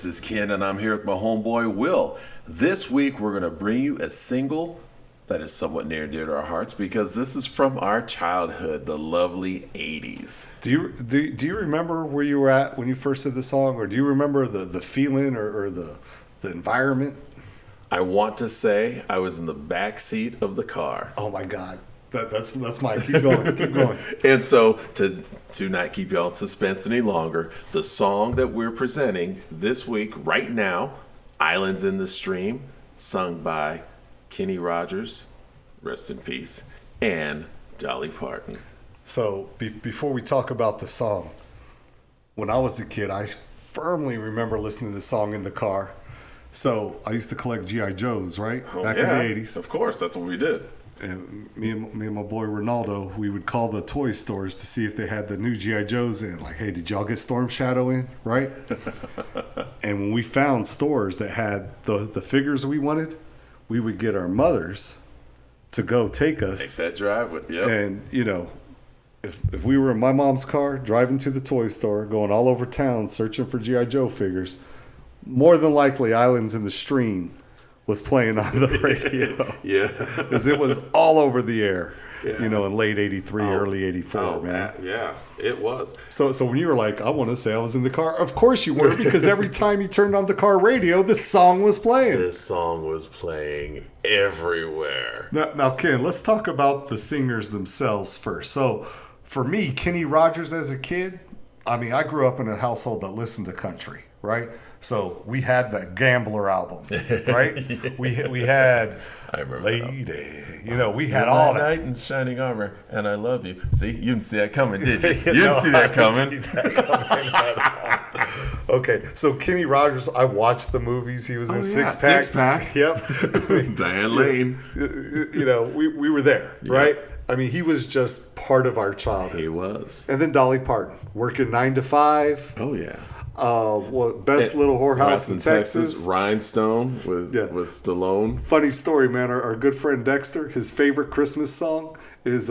This is Ken, and I'm here with my homeboy, Will. This week, we're going to bring you a single that is somewhat near and dear to our hearts because this is from our childhood, the lovely 80s. Do you remember where you were at when you first did the song, or do you remember the feeling or the environment? I want to say I was in the back seat of the car. Oh my God. That's mine. Keep going. Keep going. And so, to not keep y'all in suspense any longer, the song that we're presenting this week, right now, Islands in the Stream, sung by Kenny Rogers, rest in peace, and Dolly Parton. So, before we talk about the song, when I was a kid, I firmly remember listening to the song in the car. So, I used to collect G.I. Joes, right? Back in the 80s. Of course, that's what we did. And me and my boy Ronaldo, we would call the toy stores to see if they had the new G.I. Joes in. Like, hey, did y'all get Storm Shadow in? Right? And when we found stores that had the figures we wanted, we would get our mothers to go take us. Take that drive with you. And, you know, if we were in my mom's car driving to the toy store, going all over town searching for G.I. Joe figures, more than likely Islands in the Stream was playing on the radio. Yeah. Because it was all over the air, you know, in late 83, early 84, man. Yeah, it was. So when you were like, I want to say I was in the car, of course you were, because every time you turned on the car radio, this song was playing. This song was playing everywhere. Now, Ken, let's talk about the singers themselves first. So for me, Kenny Rogers as a kid, I mean, I grew up in a household that listened to country, right? So we had that Gambler album, right? Yeah. We had I remember Lady, you know, we had all that. Knight in shining armor, and I love you. See, you didn't see that coming, did you? You didn't see that coming. Okay, so Kenny Rogers, I watched the movies. He was in Six Pack. Yep. Diane Lane. You know, we were there, right? I mean, he was just part of our childhood. He was. And then Dolly Parton, working 9 to 5. Oh, yeah. Best Little Whorehouse in Texas. Rhinestone with Stallone. Funny story, man. Our good friend Dexter, his favorite Christmas song is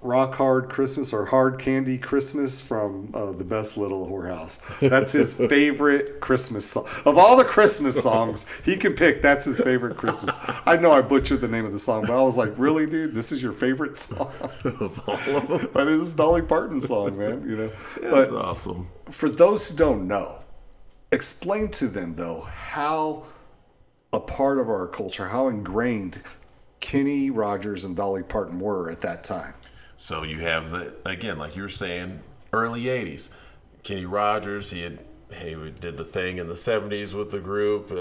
Rock Hard Christmas or Hard Candy Christmas from the Best Little Whorehouse. That's his favorite Christmas song. Of all the Christmas songs he can pick, that's his favorite Christmas. I know I butchered the name of the song, but I was like, really, dude? This is your favorite song? Of all of them? But it's a Dolly Parton song, man. You know, That's awesome. For those who don't know, explain to them, though, how a part of our culture, how ingrained Kenny Rogers and Dolly Parton were at that time. So you have again, like you were saying, early 80s. Kenny Rogers, he did the thing in the 70s with the group.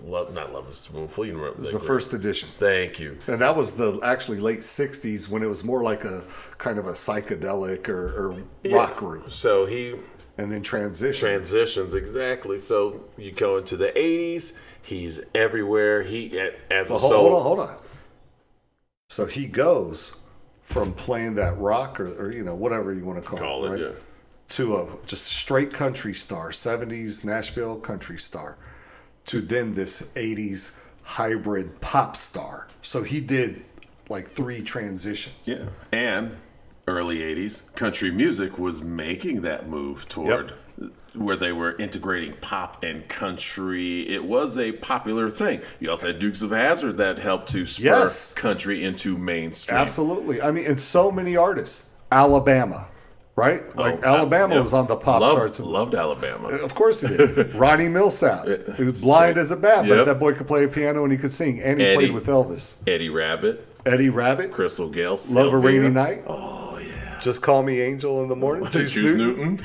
Not Love is Spoonful. You remember it was the first edition. Thank you. And that was the actually late 60s when it was more like a kind of a psychedelic or rock group. So he... And then transitions, exactly. So you go into the 80s, he's everywhere. Hold on. So he goes from playing that rock or you know, whatever you want to call it, right? Yeah. To a just straight country star, 70s Nashville country star, to then this 80s hybrid pop star. So he did like 3 transitions. Yeah. And early 80s, country music was making that move toward where they were integrating pop and country. It was a popular thing. You also had Dukes of Hazzard that helped to spur country into mainstream. Absolutely. I mean, and so many artists. Alabama, right? Like Alabama was on the pop charts. Loved Alabama. Of course he did. Ronnie Millsap. He was blind as a bat, but that boy could play a piano and he could sing. And he played with Elvis. Eddie Rabbit. Crystal Gale. Love a Rainy Night. Oh, yeah. Just Call Me Angel in the Morning. Juice Newton.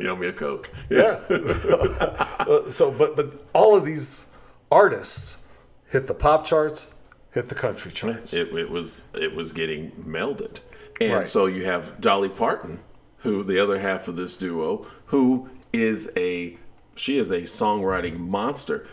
Yell me a Coke. Yeah. But all of these artists hit the pop charts, hit the country charts. It was getting melded. And so you have Dolly Parton, who the other half of this duo, who is a songwriting monster.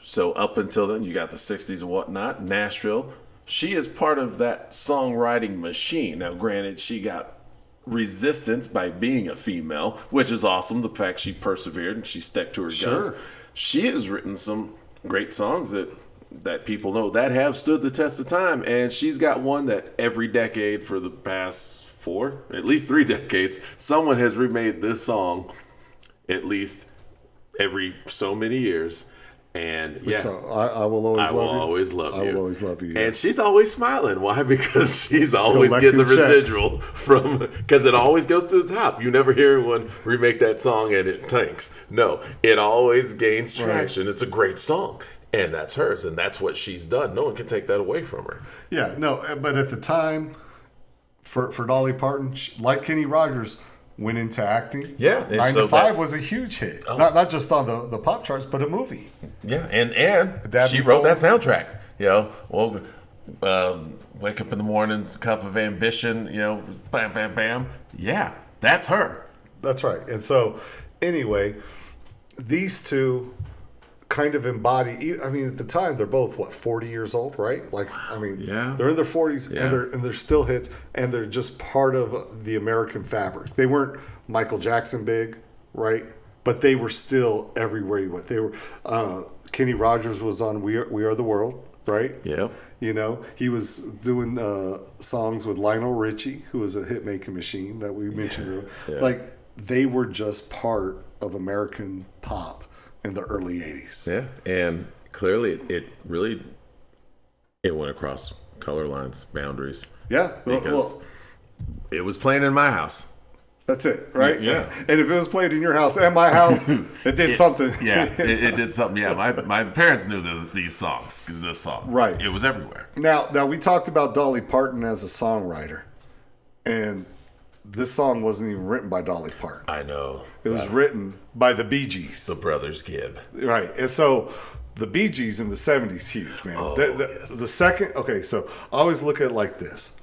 So up until then, you got the 60s and whatnot, Nashville. She is part of that songwriting machine. Now, granted, she got resistance by being a female, which is awesome. The fact she persevered and she stuck to her guns. She has written some great songs that people know that have stood the test of time. And she's got one that every decade for the past at least 3 decades, someone has remade this song at least every so many years. And yeah, So I will always I love will you. always love you. I will always love you. Yeah. And she's always smiling. Why? Because she's always Collecting getting the checks. residual from, because it always goes to the top. You never hear anyone remake that song and it tanks. No, it always gains traction. Right. It's a great song. And that's hers. And that's what she's done. No one can take that away from her. Yeah, no, but at the time, for Dolly Parton, like Kenny Rogers, went into acting. Yeah. 9 to 5 was a huge hit. Oh. Not just on the pop charts, but a movie. Yeah, and she wrote that soundtrack. Wake up in the morning, cup of ambition, bam, bam, bam. Yeah, that's her. That's right. And so, anyway, these two kind of embody. I mean, at the time, they're both 40 years old, right? They're in their 40s, and they're still hits, and they're just part of the American fabric. They weren't Michael Jackson big, right? But they were still everywhere you went. They were. Kenny Rogers was on We Are the World, right? Yeah. He was doing songs with Lionel Richie, who was a hit-making machine that we mentioned earlier. Yeah. Like, they were just part of American pop in the early 80s. Yeah, and clearly it really went across color lines, boundaries. Yeah. Because it was playing in my house. That's it, right? Yeah. And if it was played in your house and my house, it did something. Yeah, it did something. Yeah, my parents knew these songs, this song. Right. It was everywhere. Now we talked about Dolly Parton as a songwriter, and this song wasn't even written by Dolly Parton. I know. It was written by the Bee Gees. The Brothers Gibb. Right. And so the Bee Gees in the 70s, huge, man. Yes. The second, okay, so I always look at it like this.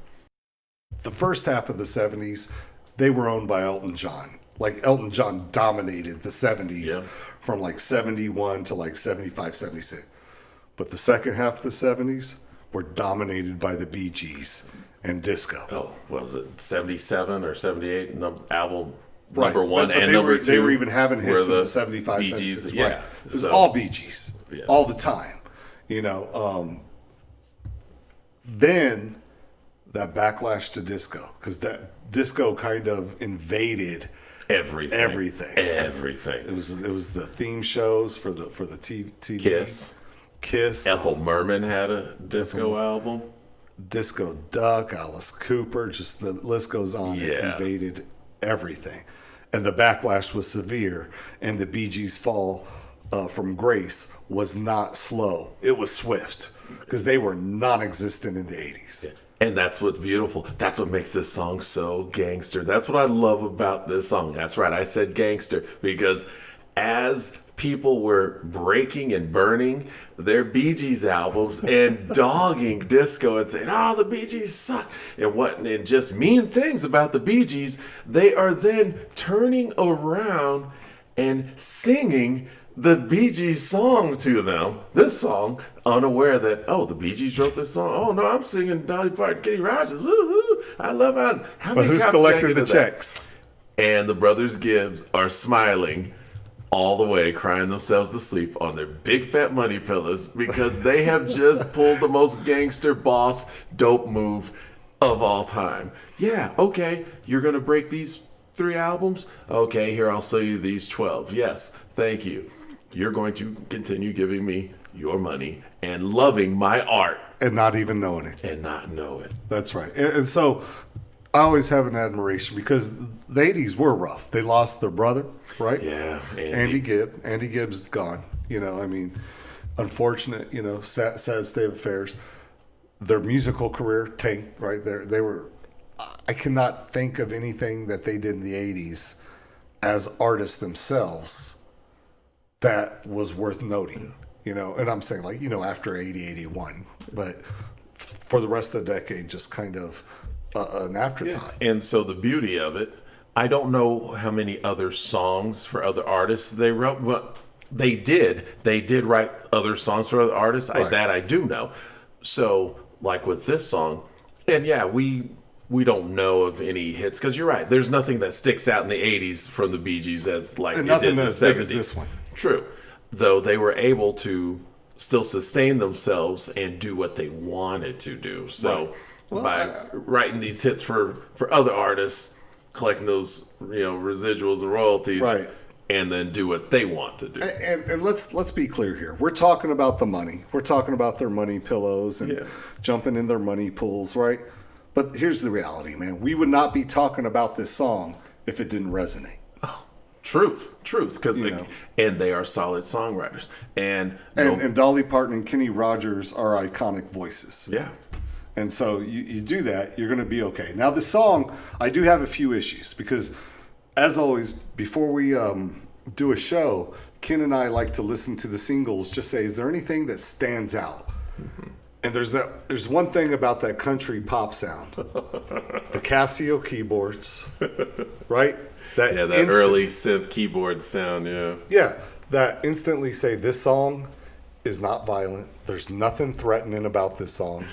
The first half of the 70s, they were owned by Elton John. Like, Elton John dominated the 70s from like 71 to like 75, 76. But the second half of the 70s were dominated by the Bee Gees and disco. Oh, what was it, 77 or 78? The album right. number one and number two. They were even having hits in the 75, Bee 76. Gees, yeah. Right. It was all Bee Gees, all the time. Then that backlash to disco, because that disco kind of invaded everything. Everything. It was the theme shows for the TV. Kiss. Ethel Merman had a disco album. Disco Duck, Alice Cooper, just the list goes on. It invaded everything. And the backlash was severe. And the Bee Gees' fall from grace was not slow. It was swift, because they were non-existent in the 80s. Yeah. And that's what's beautiful. That's what makes this song so gangster. That's what I love about this song. That's right, I said gangster, because as people were breaking and burning their Bee Gees albums and dogging disco and saying, "Oh, the Bee Gees suck," and just mean things about the Bee Gees, they are then turning around and singing the Bee Gees song to them, this song, unaware that, oh, the Bee Gees wrote this song. Oh, no, I'm singing Dolly Parton, Kenny Rogers. Woo-hoo. I love how But who's collecting the checks? And the Brothers Gibbs are smiling all the way, crying themselves to sleep on their big fat money pillows, because they have just pulled the most gangster boss dope move of all time. Yeah, okay, you're going to break these 3 albums? Okay, here, I'll sell you these 12. Yes, thank you. You're going to continue giving me your money and loving my art. And not even knowing it. And not know it. That's right. And so I always have an admiration, because the 80s were rough. They lost their brother, right? Yeah. Andy Gibb. Andy Gibb's gone. Unfortunate, sad state of affairs. Their musical career tanked, right? They were, I cannot think of anything that they did in the 80s as artists themselves that was worth noting, and I'm saying after 80, 81, but for the rest of the decade, just kind of an afterthought. Yeah. And so the beauty of it, I don't know how many other songs for other artists they wrote, but they did write other songs for other artists. Right. That I do know. So like with this song, and we don't know of any hits, because you're right. There's nothing that sticks out in the 80s from the Bee Gees as like and it did in the as big 70s. As this one. True. Though they were able to still sustain themselves and do what they wanted to do. So by writing these hits for other artists, collecting those residuals and royalties, right. and then do what they want to do. And let's be clear here. We're talking about the money. We're talking about their money pillows and jumping in their money pools, right? But here's the reality, man. We would not be talking about this song if it didn't resonate. Truth, because and they are solid songwriters, and Dolly Parton and Kenny Rogers are iconic voices. Yeah, and so you do that, you're going to be okay. Now the song, I do have a few issues because, as always, before we do a show, Ken and I like to listen to the singles. Just say, is there anything that stands out? Mm-hmm. And there's one thing about that country pop sound, the Casio keyboards, right? That early synth keyboard sound, Yeah, that instantly say this song is not violent. There's nothing threatening about this song.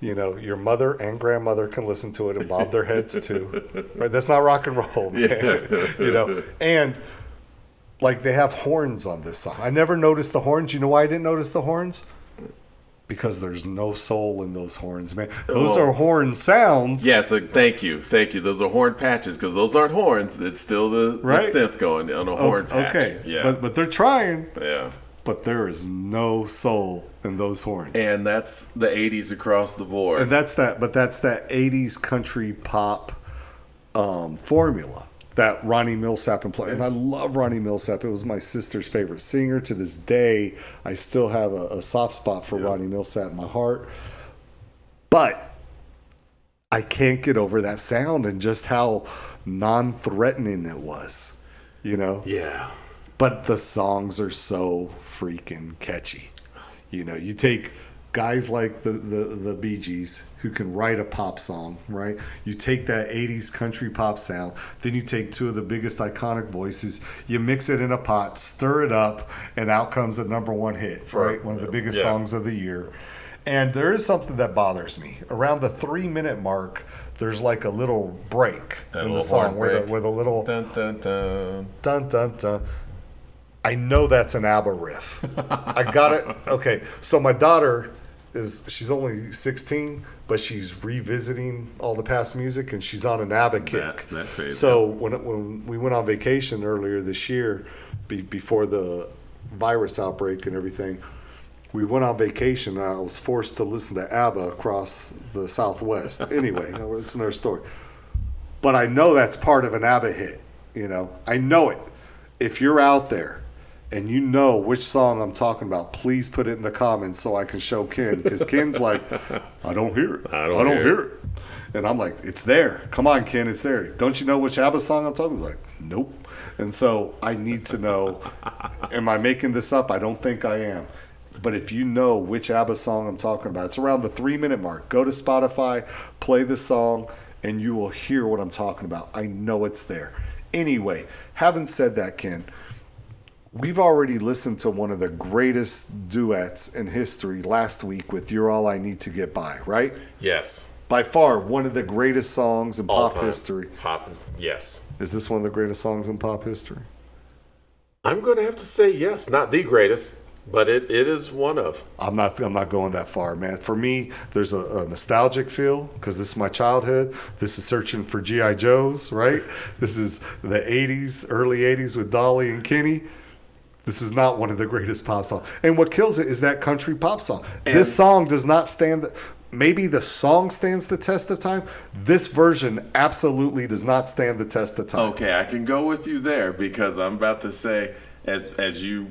Your mother and grandmother can listen to it and bob their heads too. Right? That's not rock and roll, man. And like they have horns on this song. I never noticed the horns. You know why I didn't notice the horns? Because there's no soul in those horns, man. Those are horn sounds. Yeah, so thank you. Those are horn patches because those aren't horns. It's still the synth going on a horn patch. Okay, yeah. But they're trying. Yeah. But there is no soul in those horns. And that's the 80s across the board. And that's that 80s country pop formula that Ronnie Millsap employed. And I love Ronnie Millsap. It was my sister's favorite singer. To this day, I still have a soft spot for Ronnie Millsap in my heart. But I can't get over that sound and just how non-threatening it was, Yeah. But the songs are so freaking catchy. You take guys like the Bee Gees who can write a pop song, right? You take that 80s country pop sound, then you take two of the biggest iconic voices, you mix it in a pot, stir it up, and out comes a number one hit, right? One of the biggest songs of the year. And there is something that bothers me. Around the 3-minute mark, there's like a little break in the song where the little dun dun dun dun dun dun. I know that's an ABBA riff. I got it. Okay, so my daughter she's only 16, but she's revisiting all the past music, and she's on an ABBA kick. That phase, so when we went on vacation earlier this year, before the virus outbreak and everything, we went on vacation, and I was forced to listen to ABBA across the Southwest. Anyway, it's another story. But I know that's part of an ABBA hit. I know it. If you're out there, and you know which song I'm talking about, please put it in the comments so I can show Ken. Because Ken's like, I don't hear it. I don't hear it. And I'm like, it's there. Come on, Ken, it's there. Don't you know which ABBA song I'm talking about? He's like, nope. And so I need to know, am I making this up? I don't think I am. But if you know which ABBA song I'm talking about, it's around the 3-minute mark. Go to Spotify, play the song, and you will hear what I'm talking about. I know it's there. Anyway, having said that, Ken, we've already listened to one of the greatest duets in history last week with You're All I Need to Get By, right? Yes. By far, one of the greatest songs in pop history. Yes. Is this one of the greatest songs in pop history? I'm going to have to say yes. Not the greatest, but it is one of. I'm not going that far, man. For me, there's a nostalgic feel because this is my childhood. This is Searching for G.I. Joes, right? This is the 80s, early 80s with Dolly and Kenny. This is not one of the greatest pop songs. And what kills it is that country pop song. And this song does not stand... Maybe the song stands the test of time. This version absolutely does not stand the test of time. Okay, I can go with you there because I'm about to say, as you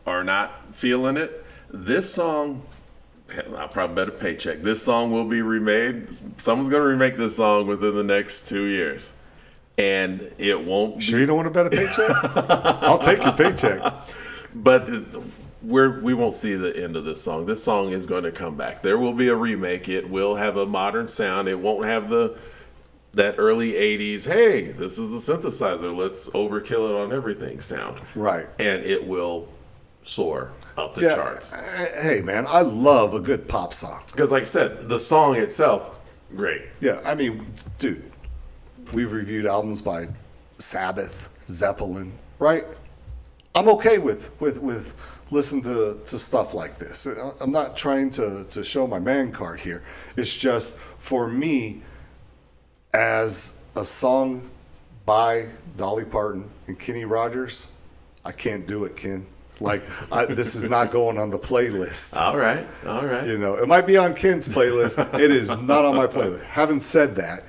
are not feeling it, this song... I'll probably bet a paycheck. This song will be remade. Someone's going to remake this song within the next 2 years. And it won't... Sure you don't want to bet a paycheck? I'll take your paycheck. But we won't see the end of this song. This song is going to come back. There will be a remake. It will have a modern sound. It won't have that early 80s, hey, this is the synthesizer, let's overkill it on everything sound. Right. And it will soar up the charts. Hey, man, I love a good pop song. Because like I said, the song itself, great. Yeah, I mean, dude, we've reviewed albums by Sabbath, Zeppelin, right? I'm okay with listening to stuff like this. I'm not trying to show my man card here. It's just, for me, as a song by Dolly Parton and Kenny Rogers, I can't do it, Ken. Like, this is not going on the playlist. All right. You know, it might be on Ken's playlist. It is not on my playlist. Having said that,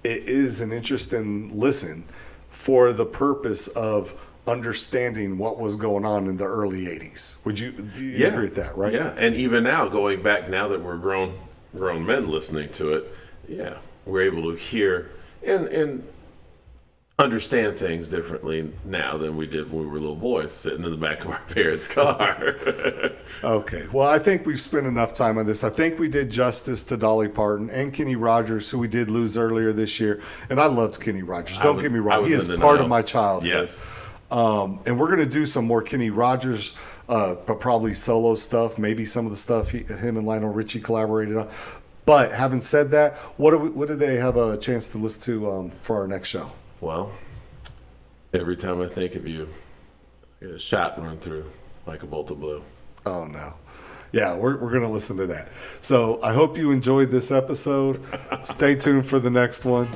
it is an interesting listen for the purpose of understanding what was going on in the early 80s. Would you agree with that, right? Yeah, and even now, going back now that we're grown men listening to it, yeah, we're able to hear and understand things differently now than we did when we were little boys sitting in the back of our parents' car. Okay. Well, I think we've spent enough time on this. I think we did justice to Dolly Parton and Kenny Rogers, who we did lose earlier this year. And I loved Kenny Rogers. Don't get me wrong. He is part of my childhood. Yes. And we're going to do some more Kenny Rogers, but probably solo stuff, maybe some of the stuff him and Lionel Richie collaborated on. But having said that, what do they have a chance to listen to for our next show? Well, every time I think of you, I get a shot run through like a bolt of blue. Oh, no. Yeah, we're going to listen to that. So I hope you enjoyed this episode. Stay tuned for the next one.